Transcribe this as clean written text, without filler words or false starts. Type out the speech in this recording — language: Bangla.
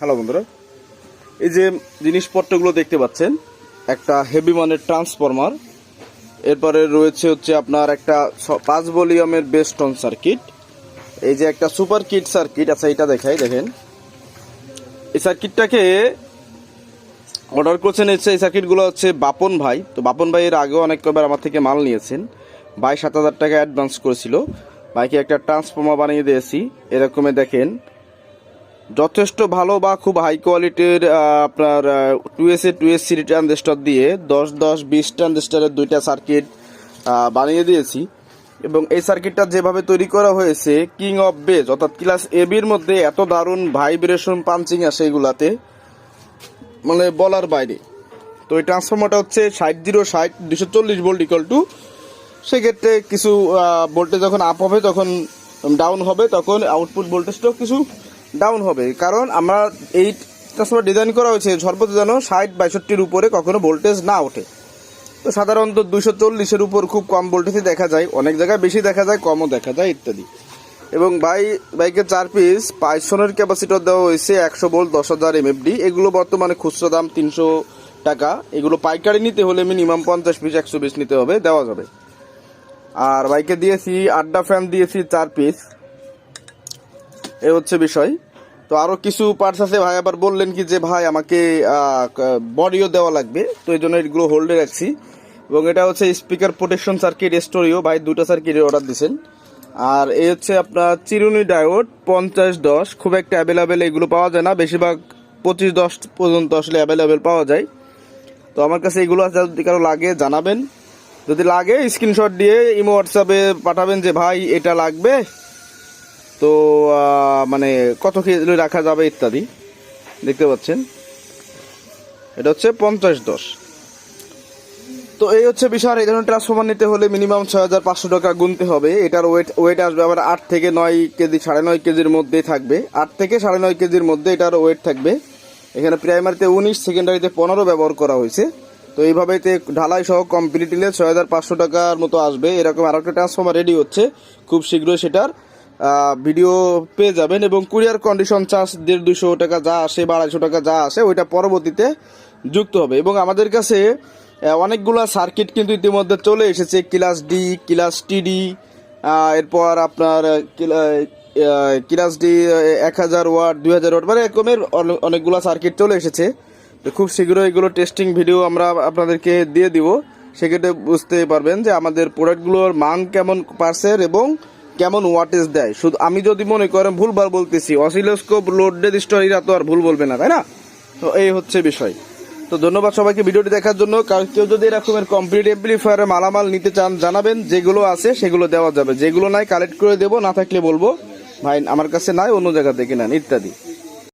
হ্যালো বন্ধুরা, এই যে জিনিসপত্রগুলো দেখতে পাচ্ছেন, একটা হেভি মানের ট্রান্সফরমার, এরপরে রয়েছে হচ্ছে আপনার একটা 5 ভলিউমের বেস্টন সার্কিট, এই যে একটা সুপার কিট সার্কিট। আচ্ছা, এটা দেখেন এই সার্কিটটাকে অর্ডার করছেন। এই সার্কিটগুলো হচ্ছে বাপন ভাই। তো বাপন ভাই এর আগেও অনেক কবার আমার থেকে মাল নিয়েছেন। ভাই 7,000 টাকা অ্যাডভান্স করেছিল। ভাইকে একটা ট্রান্সফর্মার বানিয়ে দিয়েছি। এরকমে দেখেন, যথেষ্ট ভালো বা খুব হাই কোয়ালিটির আপনার 2S সিরি ট্রানজিস্টর দিয়ে 10-20 ট্রানজিস্টরের 2টা সার্কিট বানিয়ে দিয়েছি। এবং এই সার্কিটটা যেভাবে তৈরি করা হয়েছে, কিং অফ বেজ অর্থাৎ ক্লাস এবির মধ্যে এত দারুণ ভাইব্রেশন পাঞ্চিং আসে এগুলাতে, মানে বলার বাইরে। তো এই ট্রান্সফর্মারটা হচ্ছে 60-60 240 ভোল্ট ইকুয়াল টু, সেক্ষেত্রে কিছু ভোল্টেজ যখন আপ হবে তখন ডাউন হবে, তখন আউটপুট ভোল্টেজটাও কিছু ডাউন হবে। কারণ আমরা এই ট্রান্সফর্মার ডিজাইন করা হয়েছে সর্বোচ্চ যেন 60-62-র উপরে কখনো ভোল্টেজ না ওঠে। তো সাধারণত 240-এর উপর খুব কম ভোল্টেজই দেখা যায়, অনেক জায়গায় বেশি দেখা যায়, কমও দেখা যায় ইত্যাদি। এবং বাইকের 4 পিস পাইসনের ক্যাপাসিটর দেওয়া হয়েছে 100 ভোল্ট 10,000 MFD। এগুলো বর্তমানে খুচরা দাম 300 টাকা। এগুলো পাইকারি নিতে হলে মিনিমাম 50 পিস 100 পিস নিতে হবে, দেওয়া যাবে। আর বাইকে দিয়েছি আড্ডা ফ্যান দিয়েছি 4 পিস। এ হচ্ছে বিষয়। তো আরও কিছু পার্টস আছে। ভাই আবার বললেন কি যে ভাই আমাকে বডিও দেওয়া লাগবে, তো এই জন্য এগুলো হোল্ডে রাখছি। এবং এটা হচ্ছে স্পিকার প্রোটেকশন সার্কিট স্টোরিও, ভাই 2টা সার্কিটের অর্ডার দিয়েছেন। আর এই হচ্ছে আপনার চিরুনি ডায়োড 50-10, খুব একটা অ্যাভেলেবেল এগুলো পাওয়া যায় না, বেশিরভাগ 25-10 পর্যন্ত আসলে অ্যাভেলেবেল পাওয়া যায়। তো আমার কাছে এগুলো যদি কারো লাগে জানাবেন, যদি লাগে স্ক্রিনশট দিয়ে ইমো হোয়াটসঅ্যাপে পাঠাবেন যে ভাই এটা লাগবে, তো মানে কত কিলো রাখা যাবে ইত্যাদি। দেখতে পাচ্ছেন এটা হচ্ছে 50-10। তো এই হচ্ছে বিষয়। এই ধরনের ট্রান্সফর্মার নিতে হলে মিনিমাম 6,500 টাকা গুনতে হবে। এটার ওয়েট আসবে আবার 8 থেকে 9 কেজি, 9.5 কেজির মধ্যে থাকবে। 8 থেকে 9.5 কেজির মধ্যে এটার ওয়েট থাকবে। এখানে প্রাইমারিতে 19, সেকেন্ডারিতে 15 ব্যবহার করা হয়েছে। তো এইভাবে ঢালাই সহ কমপ্লিট নিলে 6,500 টাকার মতো আসবে। এরকম আর একটা ট্রান্সফর্মার রেডি হচ্ছে, খুব শীঘ্রই সেটার ভিডিও পেয়ে যাবেন। এবং কুরিয়ার কন্ডিশন চার্জ 150 টাকা যা আসে বা 250 টাকা যা আসে ওইটা পরবর্তীতে যুক্ত হবে। এবং আমাদের কাছে অনেকগুলা সার্কিট কিন্তু ইতিমধ্যে চলে এসেছে, ক্লাস ডি, ক্লাস টিডি, এরপর আপনার ক্লাস ডি 1000 ওয়াট, 2000 ওয়াট, মানে এরকমের অনেকগুলো সার্কিট চলে এসেছে। তো খুব শীঘ্রই এগুলো টেস্টিং ভিডিও আমরা আপনাদেরকে দিয়ে দিব। সেক্ষেত্রে বুঝতে পারবেন যে আমাদের প্রোডাক্টগুলোর মান কেমন পার্সের এবং কেমন ওয়াটেজ দেয়। শুধু আমি যদি মনে করেন ভুলবার বলতেছি, অসিলোস্কোপ লোড রেজিস্টার এরা তো আর ভুল বলবে না, তাই না? তো এই হচ্ছে বিষয়। তো ধন্যবাদ সবাইকে ভিডিওটি দেখার জন্য। কেউ যদি এরকমের কমপ্লিট এমপ্লিফায়ারের মালামাল নিতে চান জানাবেন, যেগুলো আছে সেগুলো দেওয়া যাবে, যেগুলো নাই কালেক্ট করে দেবো, না থাকলে বলবো ভাই আমার কাছে নাই, অন্য জায়গা থেকে নেন ইত্যাদি।